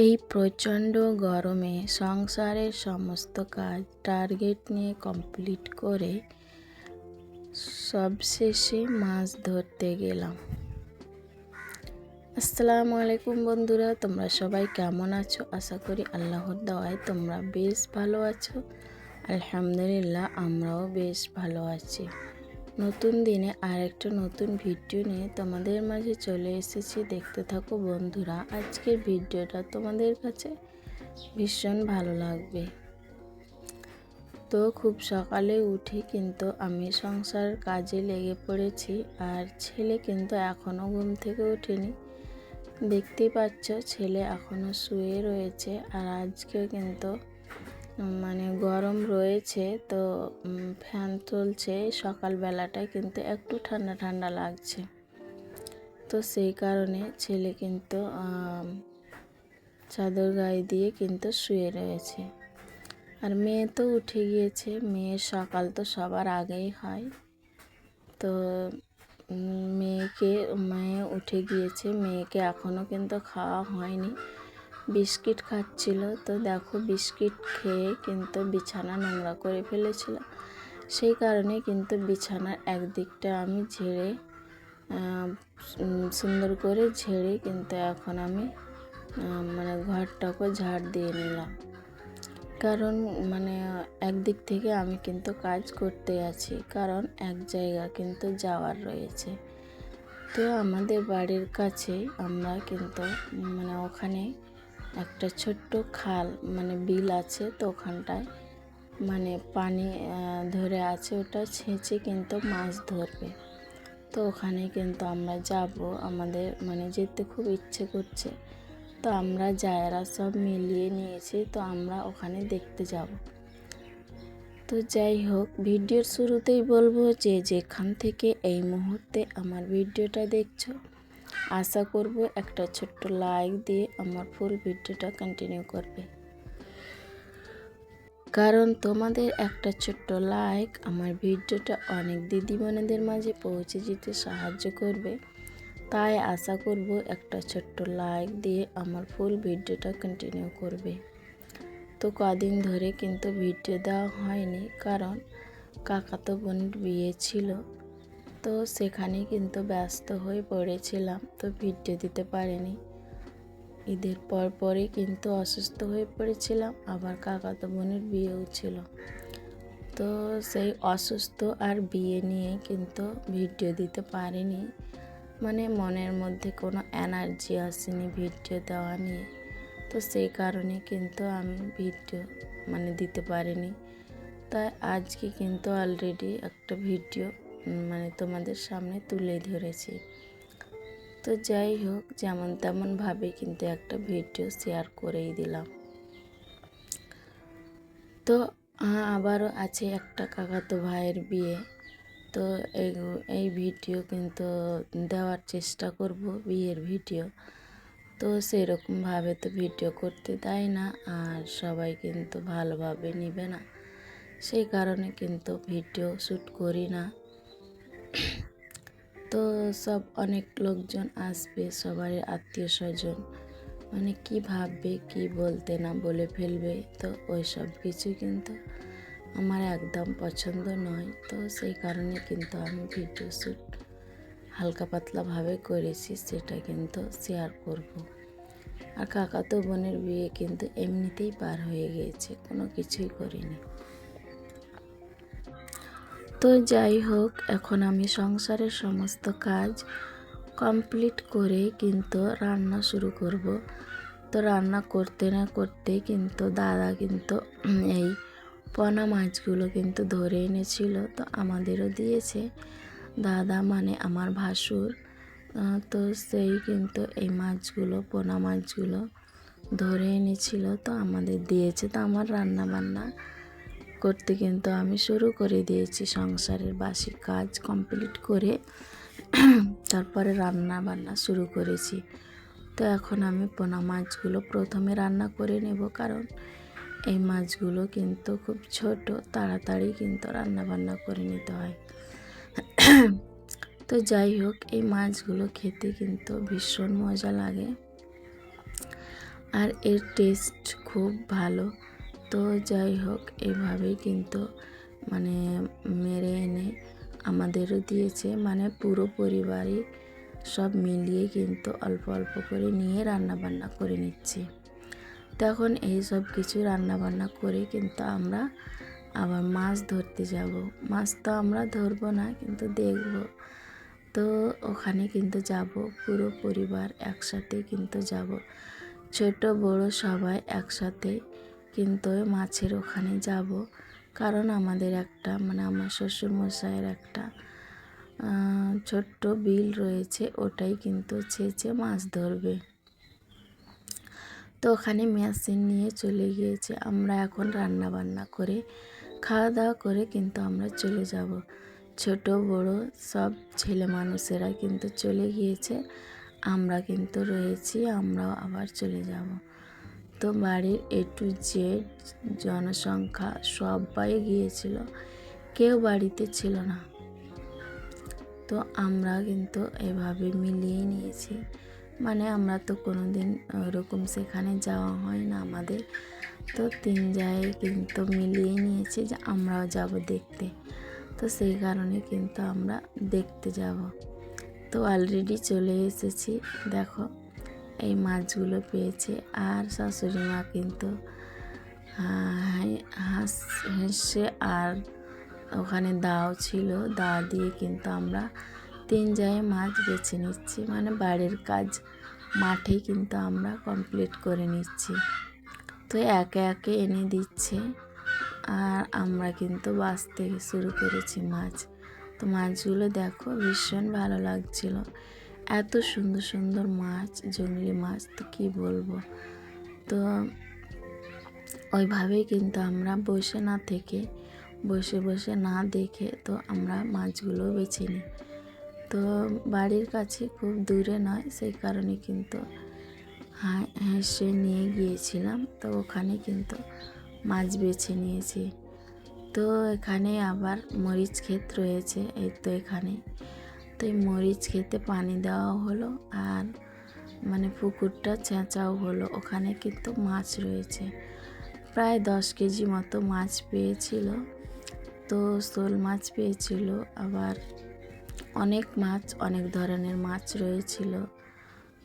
এই প্রচণ্ড গরমে সংসারের সমস্ত কাজ টার্গেট নিয়ে কমপ্লিট করে সবশেষে মাছ ধরতে গেলাম। আসসালামু আলাইকুম বন্ধুরা, তোমরা সবাই কেমন আছো? আশা করি আল্লাহর দয়ায় তোমরা বেশ ভালো আছো। আলহামদুলিল্লাহ, আমরাও বেশ ভালো আছি। নতুন দিনে আরেকটা নতুন ভিডিও নিয়ে তোমাদের মাঝে চলে এসেছি। দেখতে থাকো বন্ধুরা, আজকের ভিডিওটা তোমাদের কাছে ভীষণ ভালো লাগবে। তো খুব সকালে উঠে কিন্তু আমি সংসার কাজে লেগে পড়েছি, আর ছেলে কিন্তু এখনও ঘুম থেকে ওঠেনি। দেখতেই পাচ্ছ, ছেলে এখনও শুয়ে রয়েছে। আর আজকে কিন্তু গরম রয়েছে, তো ফ্যান চলছে। সকালবেলাটায় কিন্তু একটু ঠান্ডা ঠান্ডা লাগছে, তো সেই কারণে ছেলে কিন্তু চাদর গায়ে দিয়ে কিন্তু শুয়ে রয়েছে। আর মেয়ে তো উঠে গিয়েছে। মেয়ের সকাল তো সবার আগেই হয়। তো মেয়ে উঠে গিয়েছে। মেয়েকে এখনও কিন্তু খাওয়া হয়নি, বিস্কিট খাচ্ছিল। তো দেখো, বিস্কিট খেয়ে কিন্তু বিছানা নোংরা করে ফেলেছিল। সেই কারণে কিন্তু বিছানার একদিকটা আমি ঝেড়ে সুন্দর করে ঝেড়ে কিন্তু এখন আমি ঘরটাকে ঝাড় দিয়ে নিলাম। কারণ একদিক থেকে আমি কিন্তু কাজ করতে আছি, কারণ এক জায়গা কিন্তু যাওয়ার রয়েছে। তো আমাদের বাড়ির কাছে আমরা কিন্তু ওখানে একটা ছোট্ট খাল বিল আছে। তো ওখানটায় পানি ধরে আছে, ওটা ছেঁচে কিন্তু মাছ ধরবে। তো ওখানে কিন্তু আমরা যাব, আমাদের যেতে খুব ইচ্ছে করছে। তো আমরা জায়রা সব মিলিয়ে নিয়েছি, তো আমরা ওখানে দেখতে যাব। তো যাই হোক, ভিডিওর শুরুতেই বলবো যে যেখান থেকে এই মুহূর্তে আমার ভিডিওটা দেখছো, আশা করব একটা ছোট্ট লাইক দিয়ে আমার ফুল ভিডিওটা কন্টিনিউ করবে। কারণ তোমাদের একটা ছোট্ট লাইক আমার ভিডিওটা অনেক দিদিমণিদের মাঝে পৌঁছে যেতে সাহায্য করবে। তাই আশা করব একটা ছোট্ট লাইক দিয়ে আমার ফুল ভিডিওটা কন্টিনিউ করবে। তো কদিন ধরে কিন্তু ভিডিও দেওয়া হয়নি, কারণ কাকাতো বোনের বিয়ে ছিল। তো সেখানে কিন্তু ব্যস্ত হয়ে পড়েছিলাম, তো ভিডিও দিতে পারিনি। ঈদের পরই কিন্তু অসুস্থ হয়ে পড়েছিলাম, আবার কাকাতো বোনের বিয়েও ছিল। তো সেই অসুস্থ আর বিয়ে নিয়ে কিন্তু ভিডিও দিতে পারিনি। মনের মধ্যে কোনো এনার্জি আসেনি ভিডিও দেওয়া নিয়ে। তো সেই কারণে কিন্তু আমি ভিডিও দিতে পারিনি। তাই আজকে কিন্তু অলরেডি একটা ভিডিও তোমাদের সামনে তুলে ধরেছি। তো যাই হোক, যেমন তেমনভাবে কিন্তু একটা ভিডিও শেয়ার করেই দিলাম। তো আবারও আছে একটা কাকাতো ভাইয়ের বিয়ে। তো এই ভিডিও কিন্তু দেওয়ার চেষ্টা করব, বিয়ের ভিডিও। তো সেরকমভাবে তো ভিডিও করতে দেয় না, আর সবাই কিন্তু ভালোভাবে নেবে না। সেই কারণে কিন্তু ভিডিও শ্যুট করি না। তো সব অনেক লোকজন আসবে, সবারই আত্মীয় স্বজন, কি ভাববে, কি বলতে না বলে ফেলবে। তো ওই সব কিছু কিন্তু আমার একদম পছন্দ নয়। তো সেই কারণে কিন্তু আমি ভিডিও শ্যুট হালকা পাতলাভাবে করেছি, সেটা কিন্তু শেয়ার করব। আর কাকাতো বোনের বিয়ে কিন্তু এমনিতেই পার হয়ে গিয়েছে, কোনো কিছুই করিনি। তো যাই হোক, এখন আমি সংসারের সমস্ত কাজ কমপ্লিট করে কিন্তু রান্না শুরু করব। তো রান্না করতে না করতে কিন্তু দাদা কিন্তু এই পোনা মাছগুলো কিন্তু ধরে এনেছিল, তো আমাদেরও দিয়েছে। দাদা আমার ভাসুর। তো সেই কিন্তু এই মাছগুলো, পোনা মাছগুলো ধরে এনেছিল, তো আমাদের দিয়েছে। তো আমার রান্না বান্না করতে কিন্তু আমি শুরু করে দিয়েছি। সংসারের বাসি কাজ কমপ্লিট করে তারপরে রান্না বান্না শুরু করেছি। তো এখন আমি পোনা মাছগুলো প্রথমে রান্না করে নেব, কারণ এই মাছগুলো কিন্তু খুব ছোট, তাড়াতাড়ি কিন্তু রান্না বান্না করে নিতে হয়। তো যাই হোক, এই মাছগুলো খেতে কিন্তু ভীষণ মজা লাগে আর এর টেস্ট খুব ভালো। তো যাই হোক, এভাবেই কিন্তু মানে মেরে এনে আমাদেরও দিয়েছে, মানে পুরো পরিবারই সব মিলিয়ে কিন্তু অল্প অল্প করে নিয়ে রান্নাবান্না করে নিচ্ছি। তখন এই সব কিছু রান্নাবান্না করে কিন্তু আমরা আবার মাছ ধরতে যাব। মাছ তো আমরা ধরবো না, কিন্তু দেখব। তো ওখানে কিন্তু যাব, পুরো পরিবার একসাথে কিন্তু যাব, ছোট বড় সবাই একসাথে কিন্তু মাছের ওখানে যাব। কারণ আমাদের একটা মানে আমার শ্বশুরমশাইয়ের একটা ছোট্ট বিল রয়েছে, ওটাই কিন্তু ছেঁচে মাছ ধরবে। তো ওখানে মেশিন নিয়ে চলে গিয়েছে। আমরা এখন রান্না বান্না করে খাওয়া দাওয়া করে কিন্তু আমরা চলে যাব। ছোট বড় সব ছেলে মানুষেরা কিন্তু চলে গিয়েছে, আমরা কিন্তু রয়েছি, আমরাও আবার চলে যাব। তো বাড়ির A to Z জনসংখ্যা সবাই গিয়েছিল, কেউ বাড়িতে ছিল না। তো আমরা কিন্তু এভাবে মিলিয়ে নিয়েছি, মানে আমরা তো কোনো দিন ওরকম সেখানে যাওয়া হয় না আমাদের। তো 3 জায়গায় কিন্তু মিলিয়ে নিয়েছি যে আমরাও যাব দেখতে। তো সেই কারণে কিন্তু আমরা দেখতে যাব। তো অলরেডি চলে এসেছি, দেখো এই মাছগুলো পেয়েছে। আর শাশুড়ি মা কিন্তু হেসে, আর ওখানে দাও ছিল, দাও দিয়ে কিন্তু আমরা 3 জায়গায় মাছ বেছে নিচ্ছি, মানে বাড়ির কাজ মাঠেই কিন্তু আমরা কমপ্লিট করে নিচ্ছি। তো একে একে এনে দিচ্ছে আর আমরা কিন্তু বাছতে শুরু করেছি মাছ। তো মাছগুলো দেখো ভীষণ ভালো লাগছিল, এত সুন্দর সুন্দর মাছ, জংলি মাছ, তো কী বলবো। তো ওইভাবেই কিন্তু আমরা বসে না থেকে, বসে বসে না দেখে তো আমরা মাছগুলো বেছে নিই। তো বাড়ির কাছে খুব দূরে নয়, সেই কারণে কিন্তু হেসে নিয়ে গিয়েছিলাম। তো ওখানে কিন্তু মাছ বেছে নিয়েছি। তো এখানে আবার মরিচ ক্ষেত রয়েছে, এই তো এখানে। তো এই মরিচ খেতে পানি দেওয়া হলো, আর মানে পুকুরটা ছেঁচাও হলো। ওখানে কিন্তু মাছ রয়েছে, প্রায় 10 কেজি মতো মাছ পেয়েছিল। তো শোল মাছ পেয়েছিল, আবার অনেক মাছ, অনেক ধরনের মাছ রয়েছিল।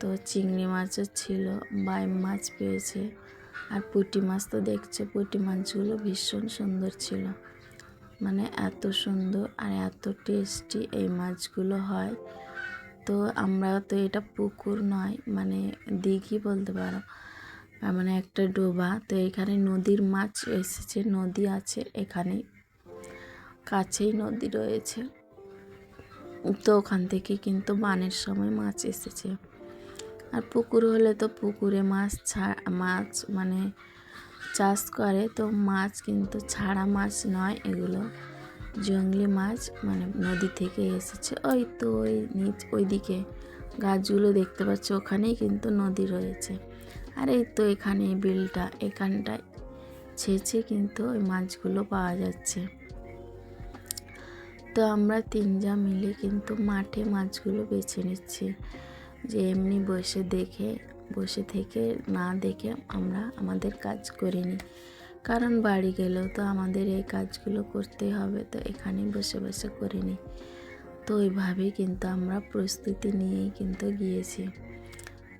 তো চিংড়ি মাছও ছিল, বাইম মাছ পেয়েছে, আর পুঁটি মাছ তো দেখছো, পুঁটি মাছগুলো ভীষণ সুন্দর ছিল, মানে এত সুন্দর আর এত টেস্টি এই মাছগুলো হয়। তো আমরা তো এটা পুকুর নয়, মানে দিঘি বলতে পারো, মানে একটা ডোবা। তো এখানে নদীর মাছ এসেছে, নদী আছে এখানে, কাছেই নদী রয়েছে। তো ওখান থেকে কিন্তু বানের সময় মাছ এসেছে। আর পুকুর হলে তো পুকুরে মাছ মানে চাষ করে, তো মাছ কিন্তু ছাড়া মাছ নয়, এগুলো জংলি মাছ, মানে নদী থেকে এসেছে। ওই তো ওই ওইদিকে গাছগুলো দেখতে পাচ্ছ, ওখানেই কিন্তু নদী রয়েছে। আর এই তো এখানে বিলটা, এখানটায় ছেঁচে কিন্তু ওই মাছগুলো পাওয়া যাচ্ছে। তো আমরা 3 যা মিলে কিন্তু মাঠে মাছগুলো বেছে নিচ্ছি, যে এমনি বসে থেকে না দেখে আমরা আমাদের কাজ করে নিই। কারণ বাড়ি গেলেও তো আমাদের এই কাজগুলো করতে হবে, তো এখানে বসে বসে করে নিই। তো ওইভাবেই কিন্তু আমরা প্রস্তুতি নিয়েই কিন্তু গিয়েছি।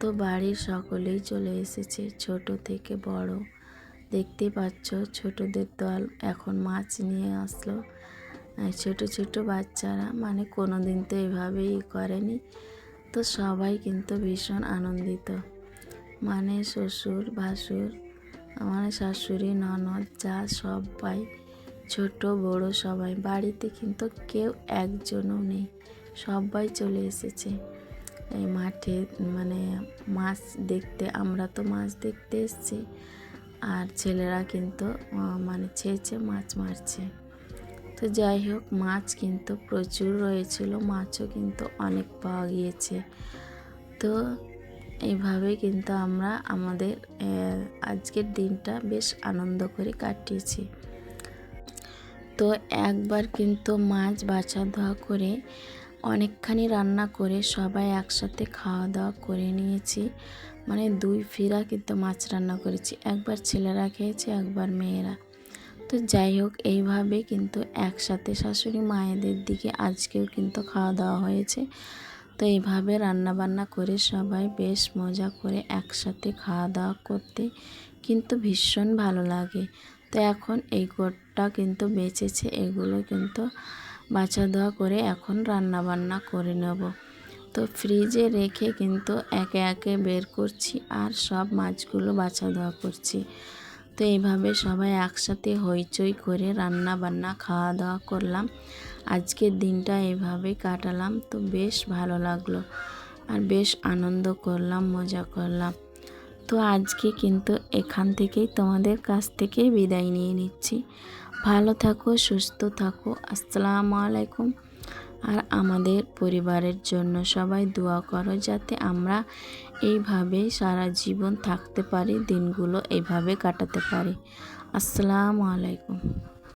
তো বাড়ির সকলেই চলে এসেছে, ছোট থেকে বড়। দেখতে পাচ্ছ ছোটদের দল এখন মাছ নিয়ে আসলো। ছোট ছোট বাচ্চারা, মানে কোনো দিন তো এভাবেই করেনি। তো সবাই কিন্তু ভীষণ আনন্দিত, মানে শ্বশুর ভাসুর, মানে শাশুড়ি ননদ যা সবাই, ছোট বড় সবাই। বাড়িতে কিন্তু কেউ একজনও নেই, সবাই চলে এসেছে এই মাঠে, মানে মাছ দেখতে। আমরা তো মাছ দেখতে এসেছি, আর ছেলেরা কিন্তু মানে ছেঁচে মাছ মারছে। তো যাই হোক, মাছ কিন্তু প্রচুর রয়েছিল, মাছও কিন্তু অনেক পাওয়া গিয়েছে। তো এইভাবে কিন্তু আমরা আমাদের আজকের দিনটা বেশ আনন্দ করে কাটিয়েছি। তো একবার কিন্তু মাছ বাছা ধোয়া করে অনেকখানি রান্না করে সবাই একসাথে খাওয়া দাওয়া করে নিয়েছি। মানে 2 ফিরা কিন্তু মাছ রান্না করেছি, একবার ছেলেরা খেয়েছে, একবার মেয়েরা। তো যাই হোক, এইভাবে কিন্তু একসাথে শাশুড়ি মায়েদের দিকে আজকেও কিন্তু খাওয়া দাওয়া হয়েছে। তো এইভাবে রান্না বান্না করে সবাই বেশ মজা করে একসাথে খাওয়া দাওয়া করতে কিন্তু ভীষণ ভালো লাগে। তো এখন এই গোটটা কিন্তু বেঁচেছে, এগুলো কিন্তু বাছা ধোয়া করে এখন রান্না বান্না করে নেব। তো ফ্রিজে রেখে কিন্তু একে একে বের করছি আর সব মাছগুলো বাছা ধোয়া করছি। তো এইভাবে সবাই একসাথে হইচই করে রান্না বান্না খাওয়া দাওয়া করলাম। আজকের দিনটা এইভাবে কাটালাম, তো বেশ ভালো লাগলো আর বেশ আনন্দ করলাম, মজা করলাম। তো আজকে কিন্তু এখান থেকেই তোমাদের কাছ থেকে বিদায় নিয়ে নিচ্ছি। ভালো থাকো, সুস্থ থাকো। আসসালামু আলাইকুম। আর আমাদের পরিবারের জন্য সবাই দোয়া করো, যাতে আমরা এইভাবেই সারা জীবন থাকতে পারি, দিনগুলো এইভাবে কাটাতে পারি। আসসালামু আলাইকুম।